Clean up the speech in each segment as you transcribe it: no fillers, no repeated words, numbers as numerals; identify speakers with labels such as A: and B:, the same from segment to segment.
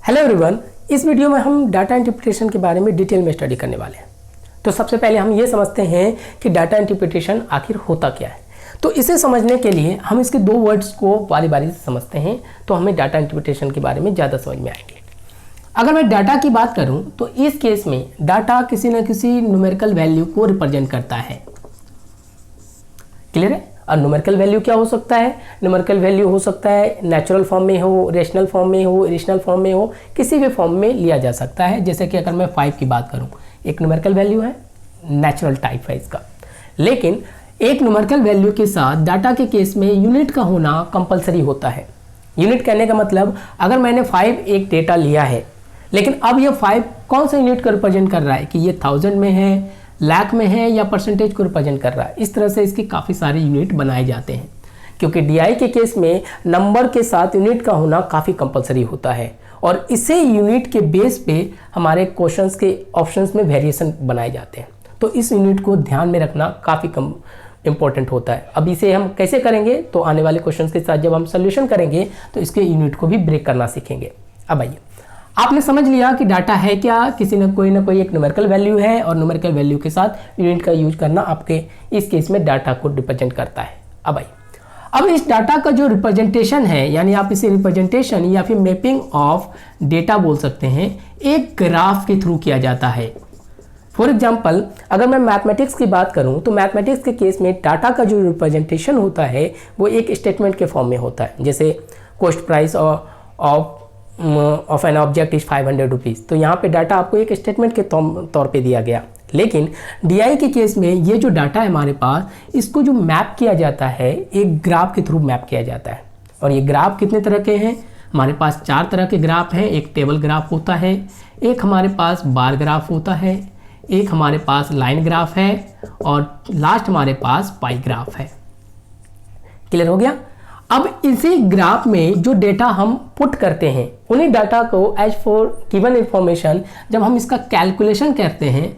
A: Hello everyone, इस video में हम डाटा इंटरप्रिटेशन के बारे में डिटेल में स्टडी करने वाले हैं। तो सबसे पहले हम ये समझते हैं कि डाटा इंटरप्रिटेशन आखिर होता क्या है। तो इसे समझने के लिए हम इसके दो वर्ड्स को बारी बारी से समझते हैं, तो हमें डाटा इंटरप्रिटेशन के बारे में ज़्यादा समझ में आएंगे। अगर मैं डाटा की बात करूँ तो इस केस में डाटा किसी न किसी न्यूमेरिकल वैल्यू को रिप्रेजेंट करता है। क्लियर है? और न्यूमेरिकल वैल्यू क्या हो सकता है? न्यूमेरिकल वैल्यू हो सकता है नेचुरल फॉर्म में हो, रेशनल फॉर्म में हो, इरेशनल फॉर्म में हो, किसी भी फॉर्म में लिया जा सकता है। जैसे कि अगर मैं 5 की बात करूं, एक न्यूमेरिकल वैल्यू है, नेचुरल टाइप है इसका। लेकिन एक न्यूमेरिकल वैल्यू के साथ डाटा के केस में यूनिट का होना कंपलसरी होता है। यूनिट कहने का मतलब अगर मैंने 5 एक डेटा लिया है, लेकिन अब ये 5 कौन सा यूनिट को रिप्रेजेंट कर रहा है कि ये 1000 में है, लाख में है या परसेंटेज को रिप्रेजेंट कर रहा है। इस तरह से इसके काफ़ी सारे यूनिट बनाए जाते हैं, क्योंकि डीआई के केस में नंबर के साथ यूनिट का होना काफ़ी कंपलसरी होता है और इसे यूनिट के बेस पे हमारे क्वेश्चंस के ऑप्शंस में वेरिएशन बनाए जाते हैं। तो इस यूनिट को ध्यान में रखना काफ़ी इंपॉर्टेंट होता है। अब इसे हम कैसे करेंगे, तो आने वाले क्वेश्चंस के साथ जब हम सोल्यूशन करेंगे तो इसके यूनिट को भी ब्रेक करना सीखेंगे। अब आइए, आपने समझ लिया कि डाटा है क्या, किसी न कोई एक न्यूमेरिकल वैल्यू है और न्यूमेरिकल वैल्यू के साथ यूनिट का यूज करना आपके इस केस में डाटा को रिप्रेजेंट करता है। अब आइए, अब इस डाटा का जो रिप्रेजेंटेशन है, यानी आप इसे रिप्रेजेंटेशन या फिर मैपिंग ऑफ डेटा बोल सकते हैं, एक ग्राफ के थ्रू किया जाता है। फॉर एग्जाम्पल, अगर मैं मैथमेटिक्स की बात करूं तो मैथमेटिक्स के केस में डाटा का जो रिप्रेजेंटेशन होता है वो एक स्टेटमेंट के फॉर्म में होता है। जैसे cost price of an object is 500 rupees, तो यहाँ पे डाटा आपको एक स्टेटमेंट के तौर पे दिया गया। लेकिन डीआई के केस में ये जो डाटा है हमारे पास, इसको जो मैप किया जाता है एक ग्राफ के थ्रू मैप किया जाता है। और ये ग्राफ कितने तरह के हैं? हमारे पास 4 तरह के ग्राफ हैं। एक टेबल ग्राफ होता है, एक हमारे पास बार ग्राफ होता है, एक हमारे पास लाइन ग्राफ है और लास्ट हमारे पास पाई ग्राफ है। क्लियर हो गया? अब इसी ग्राफ में जो डेटा हम पुट करते हैं, उन्हीं डाटा को एज फॉर गिवन इंफॉर्मेशन जब हम इसका कैलकुलेशन करते हैं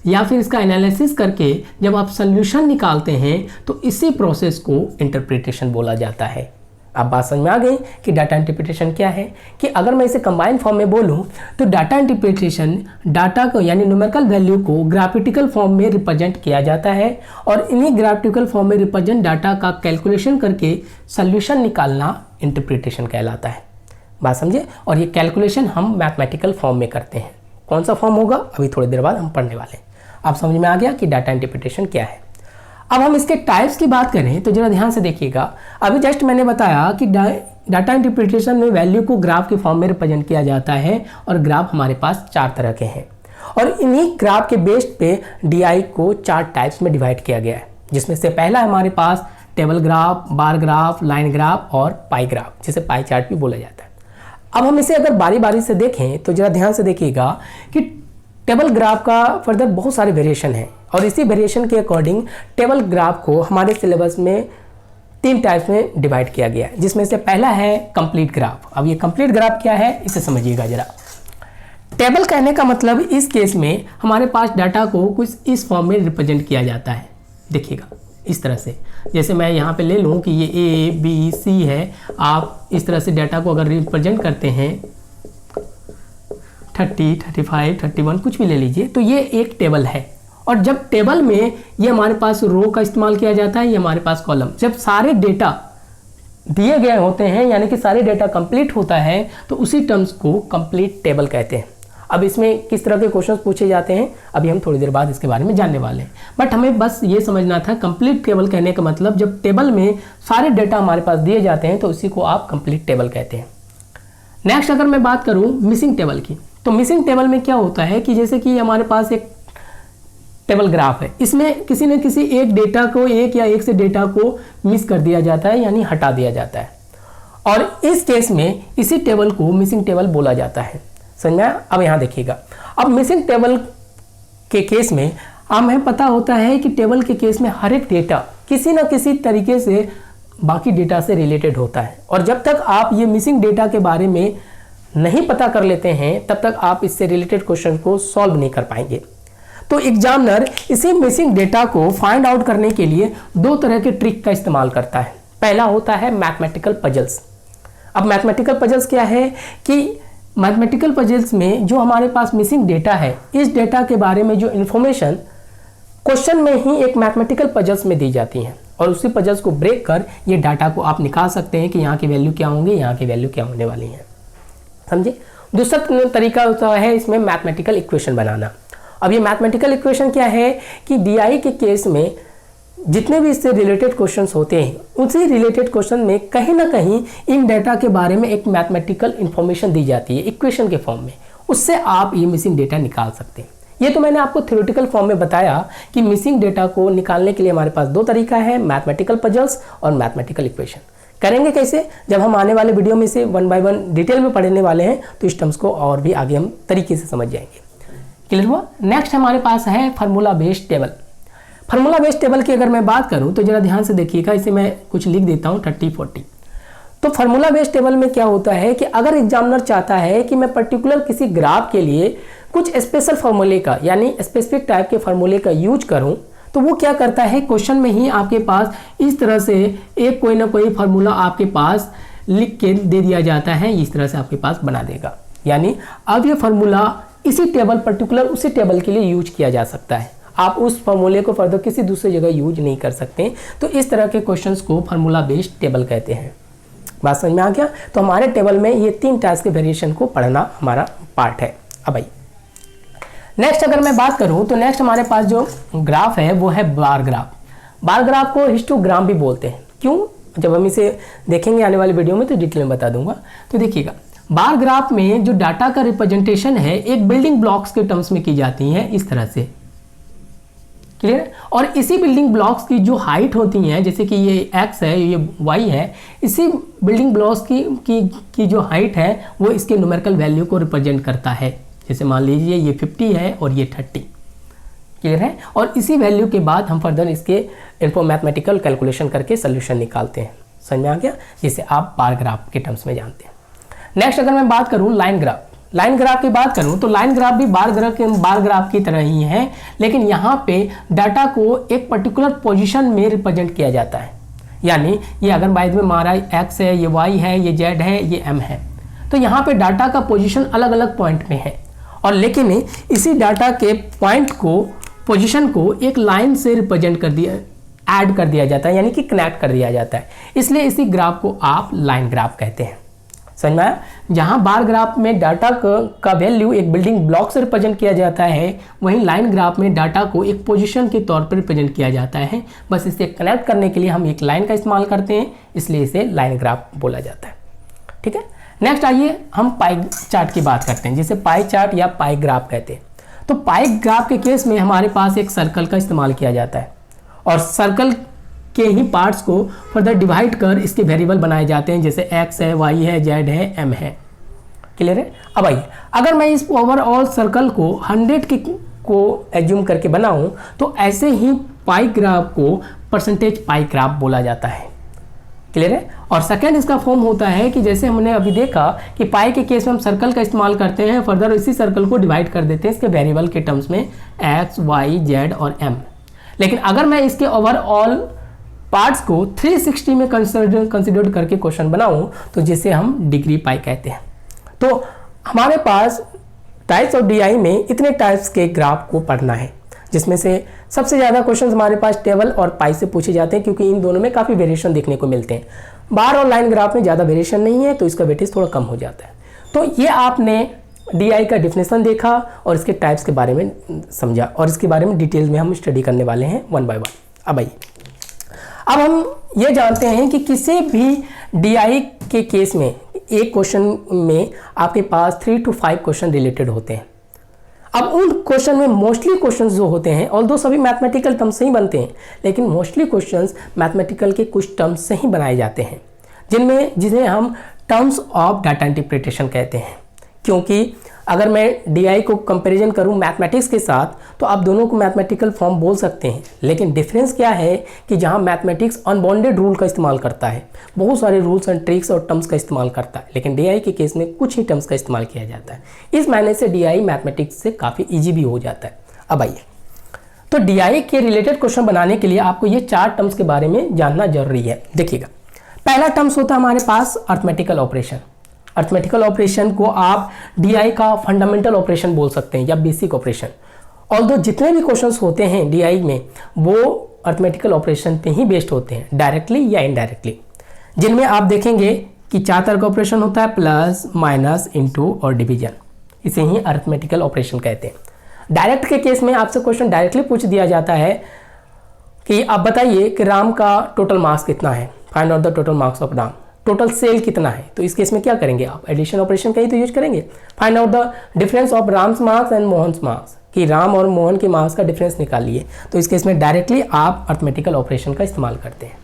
A: या फिर इसका एनालिसिस करके जब आप सॉल्यूशन निकालते हैं, तो इसी प्रोसेस को इंटरप्रिटेशन बोला जाता है। अब बात समझ में आ गई कि डाटा इंटरप्रिटेशन क्या है। कि अगर मैं इसे कंबाइन फॉर्म में बोलूं तो डाटा इंटरप्रिटेशन डाटा को यानी न्यूमेरिकल वैल्यू को ग्राफिकल फॉर्म में रिप्रेजेंट किया जाता है और इन्हीं ग्राफिकल फॉर्म में रिप्रेजेंट डाटा का कैलकुलेशन करके सॉल्यूशन निकालना इंटरप्रिटेशन कहलाता है। बात समझे? और ये कैलकुलेशन हम मैथमेटिकल फॉर्म में करते हैं। कौन सा फॉर्म होगा अभी थोड़ी देर बाद हम पढ़ने वाले हैं। आप समझ में आ गया कि डाटा इंटरप्रिटेशन क्या है। अब हम इसके टाइप्स की बात करें तो जरा ध्यान से देखिएगा। अभी जस्ट मैंने बताया कि डाटा इंटरप्रिटेशन में वैल्यू को ग्राफ के फॉर्म में रिप्रेजेंट किया जाता है और ग्राफ हमारे पास 4 तरह के हैं और इन्हीं ग्राफ के बेस पे डीआई को 4 टाइप्स में डिवाइड किया गया है, जिसमें से पहला हमारे पास table graph, bar graph, line graph और पाई ग्राफ, जिसे पाई चार्ट भी बोला जाता है। अब हम इसे अगर बारी बारी से देखें तो जरा ध्यान से देखिएगा कि टेबल ग्राफ का फर्दर बहुत सारे वेरिएशन हैं और इसी वेरिएशन के अकॉर्डिंग टेबल ग्राफ को हमारे सिलेबस में 3 टाइप्स में डिवाइड किया गया है, जिसमें से पहला है कंप्लीट ग्राफ। अब ये कंप्लीट ग्राफ क्या है इसे समझिएगा जरा। टेबल कहने का मतलब इस केस में हमारे पास डाटा को कुछ इस फॉर्म में रिप्रेजेंट किया जाता है। देखिएगा इस तरह से, जैसे मैं यहाँ पे ले लूँ कि ये ए बी सी है। आप इस तरह से डाटा को अगर रिप्रेजेंट करते हैं 30, 35, 31 कुछ भी ले लीजिए, तो ये एक टेबल है। और जब टेबल में ये हमारे पास रो का इस्तेमाल किया जाता है, ये हमारे पास कॉलम। जब सारे डेटा दिए गए होते हैं यानी कि सारे डेटा कंप्लीट होता है तो उसी टर्म्स को कंप्लीट टेबल कहते हैं। अब इसमें किस तरह के क्वेश्चंस पूछे जाते हैं अभी हम थोड़ी देर बाद इसके बारे में जानने वाले हैं, बट हमें बस ये समझना था कंप्लीट टेबल कहने का मतलब जब टेबल में सारे डेटा हमारे पास दिए जाते हैं तो उसी को आप कंप्लीट टेबल कहते हैं। नेक्स्ट अगर मैं बात करूँ मिसिंग टेबल की, तो मिसिंग टेबल में क्या होता है कि जैसे कि हमारे पास एक टेबल ग्राफ है, इसमें किसी न किसी एक डेटा को, एक या एक से डेटा को मिस कर दिया जाता है यानी हटा दिया जाता है और इस केस में इसी टेबल को मिसिंग टेबल बोला जाता है। समझ में आया? अब यहाँ देखिएगा, अब मिसिंग टेबल के केस में हमें पता होता है कि टेबल के केस में हर एक डेटा किसी न किसी तरीके से बाकी डेटा से रिलेटेड होता है और जब तक आप ये मिसिंग डेटा के बारे में नहीं पता कर लेते हैं तब तक आप इससे रिलेटेड क्वेश्चन को सॉल्व नहीं कर पाएंगे। तो एग्जामिनर इसी मिसिंग डेटा को फाइंड आउट करने के लिए 2 तरह के ट्रिक का इस्तेमाल करता है। पहला होता है मैथमेटिकल पजल्स। अब मैथमेटिकल पजल्स क्या है कि मैथमेटिकल पजल्स में जो हमारे पास मिसिंग डेटा है, इस डेटा के बारे में जो इन्फॉर्मेशन क्वेश्चन में ही एक मैथमेटिकल पजल्स में दी जाती हैं और उसी पजल्स को ब्रेक कर ये डाटा को आप निकाल सकते हैं कि यहाँ की वैल्यू क्या होंगे, यहाँ की वैल्यू क्या होने वाली है। समझे। दूसरा तरीका होता है इसमें मैथमेटिकल इक्वेशन बनाना। अब ये मैथमेटिकल इक्वेशन क्या है कि डीआई के केस में जितने भी इससे रिलेटेड क्वेश्चंस होते हैं उसी रिलेटेड क्वेश्चन में कहीं ना कहीं इन डेटा के बारे में एक मैथमेटिकल इंफॉर्मेशन दी जाती है इक्वेशन के फॉर्म में, उससे आप ये मिसिंग डेटा निकाल सकते हैं। ये तो मैंने आपको थ्योरेटिकल फॉर्म में बताया कि मिसिंग डेटा को निकालने के लिए हमारे पास दो तरीका है, मैथमेटिकल पजल्स और मैथमेटिकल इक्वेशन। करेंगे कैसे, जब हम आने वाले वीडियो में इसे 1 बाय 1 डिटेल में पढ़ने वाले हैं तो इस टर्म्स को और भी आगे हम तरीके से समझ जाएंगे। क्लियर हुआ। नेक्स्ट हमारे पास है formula based table. Formula based table की अगर मैं बात करूं तो जरा ध्यान से देखिएगा, इसे मैं कुछ लिख देता हूं 30-40। तो फार्मूला बेस्ड टेबल में क्या होता है कि अगर एग्जामिनर चाहता है कि मैं पर्टिकुलर किसी ग्राफ के लिए कुछ स्पेशल फार्मूले का यानी स्पेसिफिक टाइप के फार्मूले का यूज करूं, तो वो क्या करता है, क्वेश्चन में ही आपके पास इस तरह से एक कोई ना कोई फार्मूला आपके पास लिख के दे दिया जाता है, इस तरह से आपके पास बना देगा। यानी अब ये फार्मूला इसी टेबल पर्टिकुलर उसी टेबल के लिए यूज किया जा सकता है, आप उस फार्मूले को फर्दर किसी दूसरी जगह यूज नहीं कर सकते। तो इस तरह के क्वेश्चंस को फार्मूला बेस्ड टेबल कहते हैं। बात समझ में आ गया। तो हमारे टेबल में ये 3 टाइप्स के वेरिएशन को पढ़ना हमारा पार्ट है। अब भाई नेक्स्ट अगर मैं बात करूं तो नेक्स्ट हमारे पास जो ग्राफ है वो है बार ग्राफ। बार ग्राफ को हिस्टोग्राम भी बोलते हैं। क्यों, जब हम इसे देखेंगे आने वाली वीडियो में तो डिटेल में बता दूंगा। तो देखिएगा, बार ग्राफ में जो डाटा का रिप्रेजेंटेशन है एक बिल्डिंग ब्लॉक्स के टर्म्स में की जाती है इस तरह से। क्लियर। और इसी बिल्डिंग ब्लॉक्स की जो हाइट होती है, जैसे कि ये x है ये y है, इसी बिल्डिंग ब्लॉक्स की जो हाइट है वो इसके न्यूमेरिकल वैल्यू को रिप्रेजेंट करता है। जैसे मान लीजिए ये 50 है और ये 30। क्लियर है। और इसी वैल्यू के बाद हम फर्दर इसके मैथमेटिकल कैलकुलेशन करके सोल्यूशन निकालते हैं। समझ में आ गया, जिसे आप बार ग्राफ के टर्म्स में जानते हैं। नेक्स्ट अगर मैं बात करूं लाइन ग्राफ, लाइन ग्राफ की बात करूं तो लाइन ग्राफ भी बार ग्राफ की तरह ही है, लेकिन यहाँ पे डाटा को एक पर्टिकुलर पोजीशन में रिप्रेजेंट किया जाता है। यानी ये अगर बाइज में हमारा x है, ये y है, ये z है, ये m है, तो यहाँ पे डाटा का पोजीशन अलग अलग पॉइंट में है और लेकिन इसी डाटा के पॉइंट को पोजीशन को एक लाइन से रिप्रेजेंट कर दिया, ऐड कर दिया जाता है, यानी कि कनेक्ट कर दिया जाता है। इसलिए इसी ग्राफ को आप लाइन ग्राफ कहते हैं। समझ में आया। जहां बार ग्राफ में डाटा का वैल्यू एक बिल्डिंग ब्लॉक से रिप्रेजेंट किया जाता है, वहीं लाइन ग्राफ में डाटा को एक पोजीशन के तौर पर रिप्रेजेंट किया जाता है। बस इसे कनेक्ट करने के लिए हम एक लाइन का इस्तेमाल करते हैं, इसलिए इसे लाइन ग्राफ बोला जाता है। ठीक है। नेक्स्ट आइए हम पाई चार्ट की बात करते हैं, जिसे पाई चार्ट या पाई ग्राफ कहते हैं। तो पाई ग्राफ के केस में हमारे पास एक सर्कल का इस्तेमाल किया जाता है और सर्कल के ही पार्ट्स को फर्दर डिवाइड कर इसके वेरिएबल बनाए जाते हैं, जैसे x है, y है, z है, m है। क्लियर है। अब आइए, अगर मैं इस ओवरऑल सर्कल को 100 को एज्यूम करके बनाऊं तो ऐसे ही पाई ग्राफ को परसेंटेज पाई ग्राफ बोला जाता है। क्लियर है। और सेकेंड इसका फॉर्म होता है कि जैसे हमने अभी देखा कि पाई के केस में हम सर्कल का इस्तेमाल करते हैं, फर्दर इसी सर्कल को डिवाइड कर देते हैं इसके वेरिएबल के टर्म्स में x, y, z और m। लेकिन अगर मैं इसके ओवरऑल पार्ट्स को 360 में कंसिडर करके क्वेश्चन बनाऊं तो जिसे हम डिग्री पाई कहते हैं। तो हमारे पास टाइप्स ऑफ डीआई में इतने टाइप्स के ग्राफ को पढ़ना है, जिसमें से सबसे ज़्यादा क्वेश्चंस हमारे पास टेबल और पाई से पूछे जाते हैं, क्योंकि इन दोनों में काफ़ी वेरिएशन देखने को मिलते हैं। बार और लाइन ग्राफ में ज़्यादा वेरिएशन नहीं है तो इसका वेटेज थोड़ा कम हो जाता है। तो ये आपने डीआई का डिफिनेशन देखा और इसके टाइप्स के बारे में समझा और इसके बारे में डिटेल में हम स्टडी करने वाले हैं 1 बाय 1। अब आइए, अब हम ये जानते हैं कि किसी भी डीआई के केस में एक क्वेश्चन में आपके पास 3 to 5 क्वेश्चन रिलेटेड होते हैं। अब उन क्वेश्चन में मोस्टली क्वेश्चंस जो होते हैं, ऑल्दो सभी मैथमेटिकल टर्म्स से ही बनते हैं, लेकिन मोस्टली क्वेश्चंस मैथमेटिकल के कुछ टर्म्स से ही बनाए जाते हैं, जिन्हें हम टर्म्स ऑफ डाटा इंटरप्रिटेशन कहते हैं। क्योंकि अगर मैं डीआई को कंपैरिजन करूं मैथमेटिक्स के साथ तो आप दोनों को मैथमेटिकल फॉर्म बोल सकते हैं, लेकिन डिफरेंस क्या है कि जहां मैथमेटिक्स अनबाउंडेड रूल का इस्तेमाल करता है, बहुत सारे रूल्स एंड ट्रिक्स और टर्म्स का इस्तेमाल करता है, लेकिन डीआई के केस में कुछ ही टर्म्स का इस्तेमाल किया जाता है। इस मायने से डीआई मैथमेटिक्स से काफ़ी ईजी भी हो जाता है। अब आइए, तो डीआई के रिलेटेड क्वेश्चन बनाने के लिए आपको ये 4 टर्म्स के बारे में जानना जरूरी है। देखिएगा, पहला टर्म्स होता है हमारे पास अर्थमेटिकल ऑपरेशन। अर्थमेटिकल ऑपरेशन को आप डीआई का फंडामेंटल ऑपरेशन बोल सकते हैं या बेसिक ऑपरेशन। ऑल्दो जितने भी क्वेश्चंस होते हैं डीआई में वो अर्थमेटिकल ऑपरेशन पे ही बेस्ड होते हैं, डायरेक्टली या इनडायरेक्टली, जिनमें आप देखेंगे कि 4 तरह का ऑपरेशन होता है, प्लस, माइनस, इनटू और डिवीजन। इसे ही अर्थमेटिकल ऑपरेशन कहते हैं। डायरेक्ट के केस में आपसे क्वेश्चन डायरेक्टली पूछ दिया जाता है कि आप बताइए कि राम का टोटल मार्क्स कितना है, find out the total marks of Ram, total sale कितना है। तो इस केस में क्या करेंगे आप, एडिशन ऑपरेशन का ही तो यूज करेंगे। Find out the difference of Ram's marks and Mohan's marks, कि राम और मोहन के मार्क्स का डिफरेंस निकालिए। तो इस केस में डायरेक्टली आप अर्थमेटिकल ऑपरेशन का इस्तेमाल करते हैं।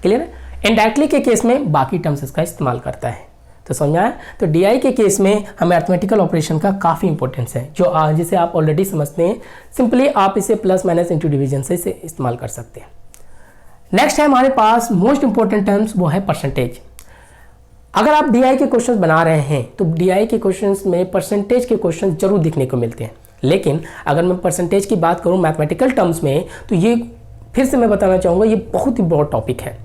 A: क्लियर है। इनडायरेक्टली के केस में बाकी टर्म्स इसका इस्तेमाल करता है। तो समझ आया। तो डीआई के केस में हमें अर्थमेटिकल ऑपरेशन का काफ़ी इंपॉर्टेंस है, जो जिसे आप ऑलरेडी समझते हैं। सिंपली आप इसे प्लस माइनस इंटू डिवीजन से इसे इस्तेमाल कर सकते हैं। नेक्स्ट है हमारे पास मोस्ट इंपॉर्टेंट टर्म्स, वो है परसेंटेज। अगर आप डीआई के क्वेश्चंस बना रहे हैं तो डीआई के क्वेश्चंस में परसेंटेज के क्वेश्चन जरूर दिखने को मिलते हैं। लेकिन अगर मैं परसेंटेज की बात करूं मैथमेटिकल टर्म्स में, तो ये फिर से मैं बताना चाहूँगा ये बहुत ही ब्रॉड टॉपिक है,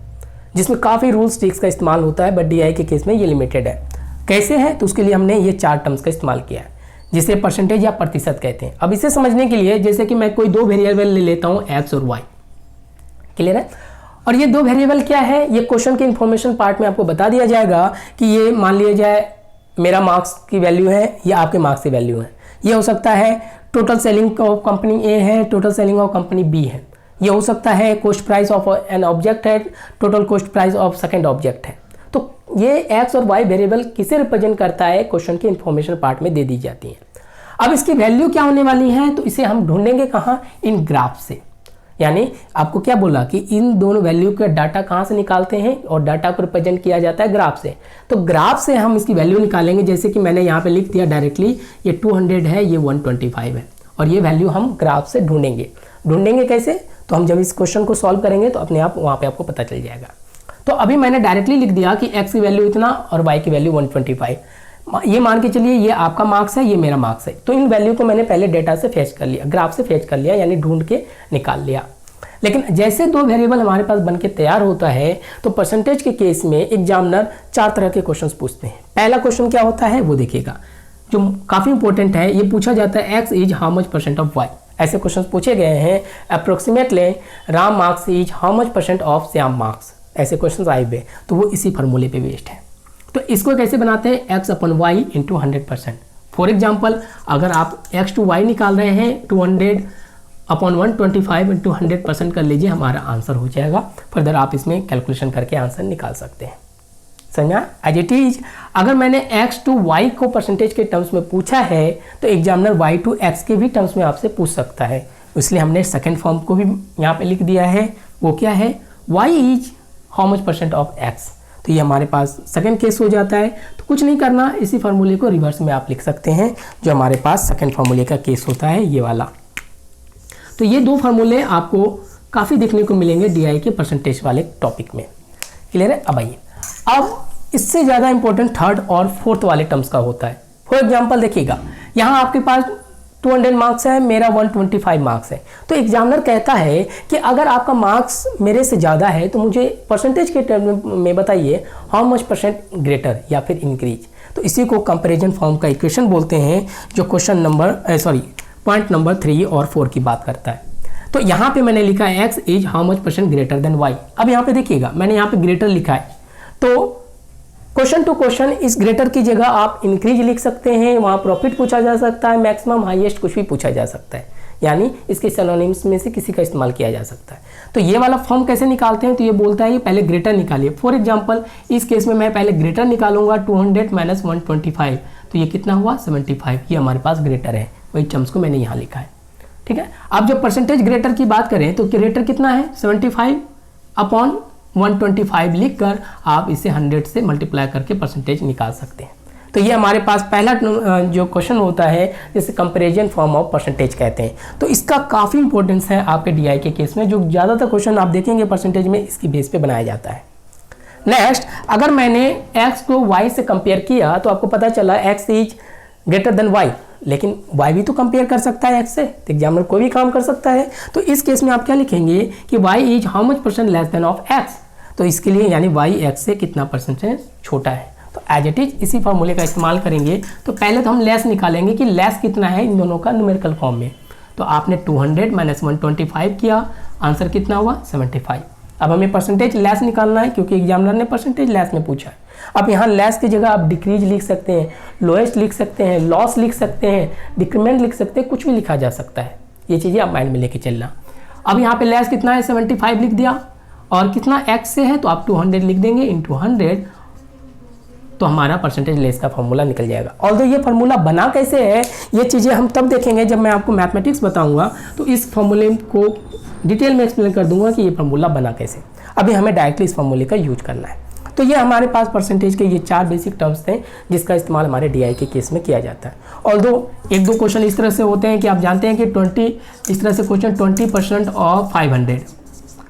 A: जिसमें काफ़ी रूल्स ट्रिक्स का इस्तेमाल होता है, बट डीआई के केस में ये लिमिटेड है। कैसे है, तो उसके लिए हमने ये 4 टर्म्स का इस्तेमाल किया है, जिसे परसेंटेज या प्रतिशत कहते हैं। अब इसे समझने के लिए जैसे कि मैं कोई 2 वेरिएबल ले लेता हूँ, एक्स और वाई। क्लियर है। और ये 2 वेरिएबल क्या है, ये क्वेश्चन के इन्फॉर्मेशन पार्ट में आपको बता दिया जाएगा कि ये मान लिया जाए मेरा मार्क्स की वैल्यू है या आपके मार्क्स की वैल्यू है। ये हो सकता है total selling of company A है, total selling of company B है। ये हो सकता है cost price of an object है, total cost price of second object है। तो ये एक्स और वाई वेरिएबल किसे रिप्रेजेंट करता है, क्वेश्चन के इन्फॉर्मेशन पार्ट में दे दी जाती है। अब इसकी वैल्यू क्या होने वाली है, तो इसे हम ढूंढेंगे कहाँ, इन ग्राफ से। यानी आपको क्या बोला कि इन दोनों वैल्यू का डाटा कहाँ से निकालते हैं, और डाटा को रिप्रेजेंट किया जाता है ग्राफ से। तो ग्राफ से हम इसकी वैल्यू निकालेंगे। जैसे कि मैंने यहाँ पे लिख दिया डायरेक्टली, ये 200 है, ये 125 है, और ये वैल्यू हम ग्राफ से ढूंढेंगे कैसे, तो हम जब इस क्वेश्चन को सॉल्व करेंगे तो अपने आप वहाँ पे आपको पता चल जाएगा। तो अभी मैंने डायरेक्टली लिख दिया कि x की वैल्यू इतना और y की वैल्यू 125। ये मान के चलिए ये आपका मार्क्स है, ये मेरा मार्क्स है। तो इन वैल्यू को मैंने पहले डेटा से फेच कर लिया, ग्राफ से फेच कर लिया, यानी ढूंढ के निकाल लिया। लेकिन जैसे 2 वेरिएबल हमारे पास बन के तैयार होता है, तो परसेंटेज के केस में एग्जामिनर 4 तरह के क्वेश्चंस पूछते हैं। पहला क्वेश्चन क्या होता है वो देखिएगा, जो काफ़ी इंपॉर्टेंट है। ये पूछा जाता है x is how much percent of y। ऐसे क्वेश्चन पूछे गए हैं। Approximately Ram marks is how much percent of Shyam marks. ऐसे क्वेश्चन आए हुए, तो वो इसी फार्मूले पे बेस्ड है। तो इसको कैसे बनाते हैं, x upon y into 100%। For example अगर आप x टू y निकाल रहे हैं, 200 अपॉन 125 इंटू 100% कर लीजिए, हमारा आंसर हो जाएगा। फर्दर आप इसमें कैलकुलेशन करके आंसर निकाल सकते हैं। समझा। एज इट इज अगर मैंने x टू y को परसेंटेज के टर्म्स में पूछा है, तो एग्जामिनर y टू x के भी टर्म्स में आपसे पूछ सकता है। इसलिए हमने सेकेंड फॉर्म को भी यहाँ पे लिख दिया है। वो क्या है, y is how much percent of x। तो ये हमारे पास सेकेंड केस हो जाता है। तो कुछ नहीं करना, इसी फार्मूले को रिवर्स में आप लिख सकते हैं, जो हमारे पास सेकेंड फार्मूले का केस होता है, ये वाला। तो ये 2 फार्मूले आपको काफ़ी देखने को मिलेंगे डीआई के परसेंटेज वाले टॉपिक में। क्लियर है। अब आइए, अब इससे ज़्यादा इंपॉर्टेंट 3rd और 4th वाले टर्म्स का होता है। फॉर एग्जांपल देखिएगा, यहाँ आपके पास 200 मार्क्स है, मेरा 125 मार्क्स है। तो एग्जामिनर कहता है कि अगर आपका मार्क्स मेरे से ज़्यादा है तो मुझे परसेंटेज के टर्म में बताइए हाउ मच परसेंट ग्रेटर या फिर इंक्रीज। तो इसी को कंपैरिजन फॉर्म का इक्वेशन बोलते हैं, जो पॉइंट नंबर 3 और 4 की बात करता है। तो यहाँ पे मैंने लिखा है x is how much percent greater than y। अब यहाँ पे देखिएगा, मैंने यहाँ पे ग्रेटर लिखा है, तो क्वेश्चन टू क्वेश्चन इस ग्रेटर की जगह आप इंक्रीज लिख सकते हैं। वहाँ प्रॉफिट पूछा जा सकता है, मैक्सिमम हाईएस्ट कुछ भी पूछा जा सकता है, यानी इसके सिनोनिम्स में से किसी का इस्तेमाल किया जा सकता है। तो ये वाला फॉर्म कैसे निकालते हैं, तो ये बोलता है कि पहले ग्रेटर निकालिए। फॉर एग्जाम्पल इस केस में मैं पहले ग्रेटर निकालूंगा, 200 माइनस 125, तो ये कितना हुआ 75। ये हमारे पास ग्रेटर है, वही टर्म्स को मैंने यहाँ लिखा है। ठीक है। अब जब परसेंटेज ग्रेटर की बात करें तो ग्रेटर कितना है, 75 अपॉन 125 लिखकर आप इसे 100 से मल्टीप्लाई करके परसेंटेज निकाल सकते हैं। तो ये हमारे पास पहला जो क्वेश्चन होता है, जिसे कंपैरिजन फॉर्म ऑफ परसेंटेज कहते हैं। तो इसका काफ़ी इंपॉर्टेंस है आपके डीआई के केस में, जो ज़्यादातर क्वेश्चन आप देखेंगे परसेंटेज में इसकी बेस पे बनाया जाता है। नेक्स्ट, अगर मैंने x को y से कंपेयर किया तो आपको पता चला x is greater than y, लेकिन y भी तो कंपेयर कर सकता है x से, तो एग्जामिनर कोई भी काम कर सकता है। तो इस केस में आप क्या लिखेंगे कि y is how much percent less than of x। तो इसके लिए यानी y x से कितना परसेंटेज छोटा है, तो एज इट इज इसी फॉर्मूले का इस्तेमाल करेंगे। तो पहले तो हम लेस निकालेंगे कि लेस कितना है इन दोनों का न्यूमेरिकल फॉर्म में। तो आपने 200 माइनस 125 किया, आंसर कितना हुआ 75। अब हमें परसेंटेज लेस निकालना है क्योंकि एग्जामिनर ने परसेंटेज लेस में पूछा है। अब यहाँ लेस की जगह आप डिक्रीज लिख सकते हैं, लोएस्ट लिख सकते हैं, लॉस लिख सकते हैं, डिक्रीमेंट लिख सकते हैं, कुछ भी लिखा जा सकता है। ये चीज़ें आप माइंड में लेके चलना। अब यहाँ पे लेस कितना है 75 लिख दिया और कितना एक्स से है तो आप 200 लिख देंगे इंटू 100, तो हमारा परसेंटेज लेस का फॉर्मूला निकल जाएगा। ऑल्दो ये फार्मूला बना कैसे है ये चीज़ें हम तब देखेंगे जब मैं आपको मैथमेटिक्स बताऊंगा, तो इस फार्मूले को डिटेल में एक्सप्लेन कर दूंगा कि ये फार्मूला बना कैसे। अभी हमें डायरेक्टली इस फार्मूले का यूज करना है। तो ये हमारे पास परसेंटेज के ये 4 बेसिक टर्म्स थे जिसका इस्तेमाल हमारे डीआई के केस में किया जाता है। ऑल्दो 1-2 क्वेश्चन इस तरह से होते हैं कि आप जानते हैं कि 20 इस तरह से क्वेश्चन 20% ऑफ 500,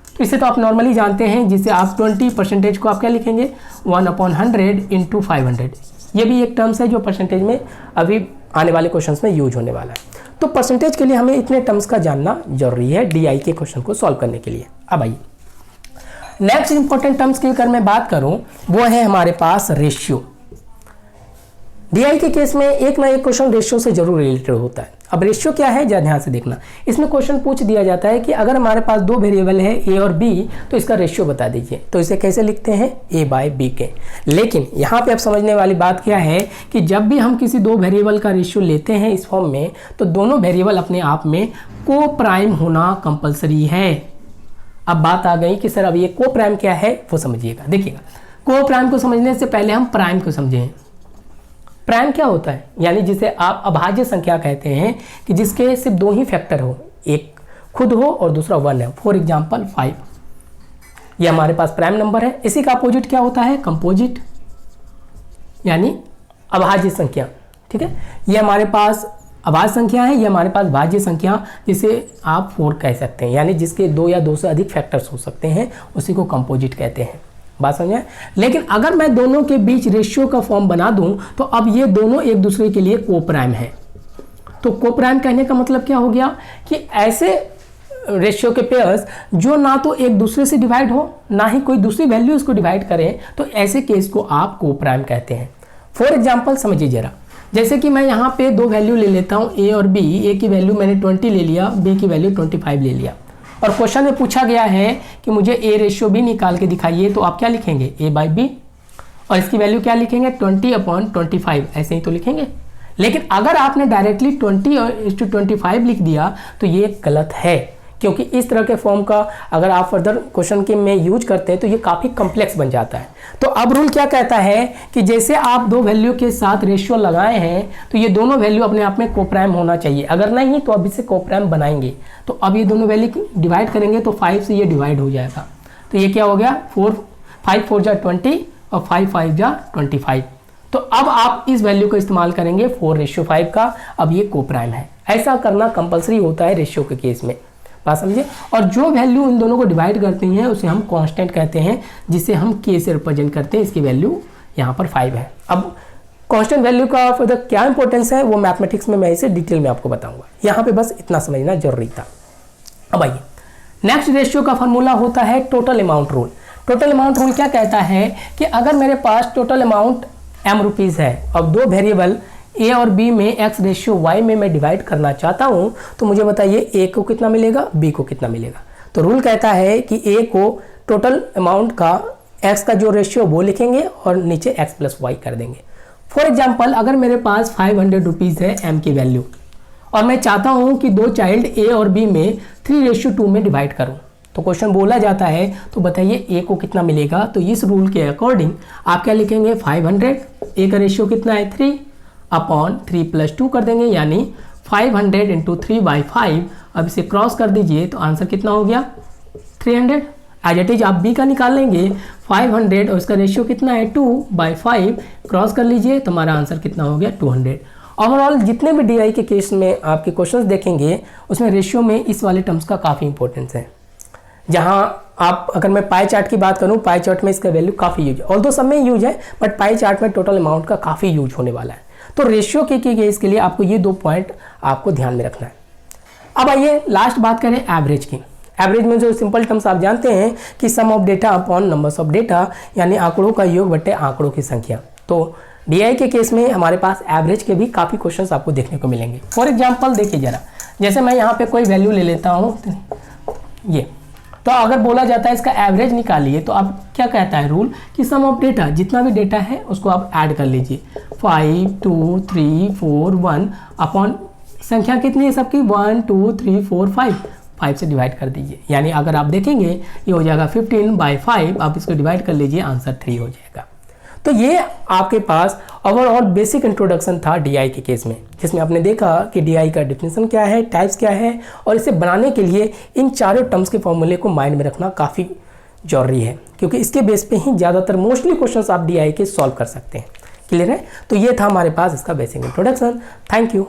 A: तो इसे तो आप नॉर्मली जानते हैं, जिससे आप 20% को आप क्या लिखेंगे 1/100 इंटू 500। ये भी एक टर्म्स है जो परसेंटेज में अभी आने वाले क्वेश्चंस में यूज होने वाला है। तो परसेंटेज के लिए हमें इतने टर्म्स का जानना जरूरी है डीआई के क्वेश्चन को सॉल्व करने के लिए। अब आइए नेक्स्ट इंपॉर्टेंट टर्म्स की अगर मैं बात करूं वो है हमारे पास रेशियो। डीआई के केस में एक ना एक क्वेश्चन रेशियो से जरूर रिलेटेड होता है। अब रेशियो क्या है जरा ध्यान से देखना। इसमें क्वेश्चन पूछ दिया जाता है कि अगर हमारे पास 2 वेरिएबल है ए और बी तो इसका रेशियो बता दीजिए। तो इसे कैसे लिखते हैं ए बाय बी के। लेकिन यहाँ पे अब समझने वाली बात क्या है कि जब भी हम किसी 2 वेरिएबल का रेशियो लेते हैं इस फॉर्म में, तो दोनों वेरिएबल अपने आप में को प्राइम होना कंपलसरी है। अब बात आ गई कि सर अब ये को प्राइम क्या है वो समझिएगा। देखिएगा को प्राइम को समझने से पहले हम प्राइम को समझें। प्राइम क्या होता है, यानी जिसे आप अभाज्य संख्या कहते हैं कि जिसके सिर्फ 2 ही फैक्टर हो, एक खुद हो और दूसरा 1 है। फॉर एग्जाम्पल 5, ये हमारे पास प्राइम नंबर है। इसी का अपोजिट क्या होता है कंपोजिट, यानी अभाज्य संख्या। ठीक है, ये हमारे पास अभाज्य संख्या है, ये हमारे पास भाज्य संख्या जिसे आप 4 कह सकते हैं, यानी जिसके 2 या 2 से अधिक फैक्टर्स हो सकते हैं उसी को कंपोजिट कहते हैं। बात समझे। लेकिन अगर मैं दोनों के बीच रेशियो का फॉर्म बना दूं तो अब ये दोनों एक दूसरे के लिए को प्राइम है। तो को प्राइम कहने का मतलब क्या हो गया कि ऐसे रेशियो के पेयर्स जो ना तो एक दूसरे से डिवाइड हो ना ही कोई दूसरी वैल्यू इसको डिवाइड करे, तो ऐसे केस को आप को प्राइम कहते हैं। फॉर एग्जाम्पल समझिए जरा, जैसे कि मैं यहाँ पे 2 वैल्यू ले लेता हूँ ए और बी। ए की वैल्यू मैंने 20 ले लिया, बी की वैल्यू 25 ले लिया, और क्वेश्चन में पूछा गया है कि मुझे ए रेशियो बी निकाल के दिखाइए। तो आप क्या लिखेंगे ए बाई बी, और इसकी वैल्यू क्या लिखेंगे 20/25, ऐसे ही तो लिखेंगे। लेकिन अगर आपने डायरेक्टली 20:25 लिख दिया तो ये गलत है, क्योंकि इस तरह के फॉर्म का अगर आप फर्दर क्वेश्चन के में यूज करते हैं तो ये काफ़ी कॉम्प्लेक्स बन जाता है। तो अब रूल क्या कहता है कि जैसे आप 2 वैल्यू के साथ रेशियो लगाए हैं तो ये दोनों वैल्यू अपने आप में कोप्राइम होना चाहिए। अगर नहीं तो अब इसे कोप्राइम बनाएंगे। तो अब ये दोनों वैल्यू डिवाइड करेंगे तो 5 से ये डिवाइड हो जाएगा। तो ये क्या हो गया 5 4 जा 20 और 5 5 जा 25। तो अब आप इस वैल्यू का इस्तेमाल करेंगे 4:5 का। अब ये कोप्राइम है। ऐसा करना कंपलसरी होता है रेशियो के केस में, बात समझिए। और जो वैल्यू इन दोनों को डिवाइड करती हैं उसे हम कांस्टेंट कहते हैं, जिसे हम के से रिप्रेजेंट करते हैं। इसकी वैल्यू यहाँ पर 5 है। अब कांस्टेंट वैल्यू का फर्दर क्या इंपॉर्टेंस है वो मैथमेटिक्स में मैं इसे डिटेल में आपको बताऊंगा। यहाँ पे बस इतना समझना जरूरी था। अब आइए नेक्स्ट रेशियो का फॉर्मूला होता है total amount rule. Total amount rule क्या कहता है कि अगर मेरे पास टोटल अमाउंट m रुपीज़ है और 2 वेरिएबल a और b में x/y में मैं डिवाइड करना चाहता हूँ, तो मुझे बताइए a को कितना मिलेगा, b को कितना मिलेगा। तो रूल कहता है कि a को टोटल अमाउंट का x का जो रेशियो वो लिखेंगे और नीचे x + y कर देंगे। फॉर एग्जाम्पल अगर मेरे पास 500 रुपीज़ है m की वैल्यू और मैं चाहता हूँ कि 2 चाइल्ड a और b में 3:2 में डिवाइड करूँ, तो क्वेश्चन बोला जाता है तो बताइए a को कितना मिलेगा। तो इस रूल के अकॉर्डिंग आप क्या लिखेंगे 500, a का रेशियो कितना है 3/3 + 2 कर देंगे, यानी 500 × 3/5। अब इसे क्रॉस कर दीजिए तो आंसर कितना हो गया 300। एज इट इज आप b का निकाल लेंगे 500 और इसका रेशियो कितना है 2/5, क्रॉस कर लीजिए तो हमारा आंसर कितना हो गया 200। ओवरऑल जितने भी डीआई के केस में आपके क्वेश्चंस देखेंगे उसमें रेशियो में इस वाले टर्म्स का काफ़ी इंपॉर्टेंस है। जहाँ आप अगर मैं पाई चार्ट की बात करूँ, पाई चार्ट में इसका वैल्यू काफ़ी यूज है, ऑल्दो सब में यूज है बट पाई चार्ट में टोटल अमाउंट का काफ़ी यूज होने वाला है। तो रेशियो के केस के लिए आपको ये 2 पॉइंट आपको ध्यान में रखना है। अब आइए लास्ट बात करें एवरेज की। एवरेज में जो सिंपल टर्म्स आप जानते हैं कि sum of data upon numbers of data, यानी आंकड़ों का योग बटे आंकड़ों की संख्या। तो DI के केस में हमारे पास एवरेज के भी काफ़ी क्वेश्चंस आपको देखने को मिलेंगे। फॉर एग्जांपल देखिए ज़रा, जैसे मैं यहाँ पे कोई वैल्यू ले लेता हूँ ये, तो अगर बोला जाता है इसका एवरेज निकालिए, तो आप क्या कहता है रूल कि सम ऑफ डेटा, जितना भी डेटा है उसको आप ऐड कर लीजिए। 5 2 3 4 1 अपॉन संख्या कितनी है सबकी 1 2 3 4 5 से डिवाइड कर दीजिए। यानी अगर आप देखेंगे ये हो जाएगा 15/5, आप इसको डिवाइड कर लीजिए, आंसर 3 हो जाएगा। तो ये आपके पास ओवरऑल बेसिक इंट्रोडक्शन था DI के केस में, जिसमें आपने देखा कि DI का डिफिनेशन क्या है, टाइप्स क्या है, और इसे बनाने के लिए इन चारों टर्म्स के फॉर्मूले को माइंड में रखना काफ़ी जरूरी है, क्योंकि इसके बेस पे ही ज़्यादातर मोस्टली क्वेश्चंस आप DI के सॉल्व कर सकते हैं। क्लियर है? तो ये था हमारे पास इसका बेसिक इंट्रोडक्शन। Thank you.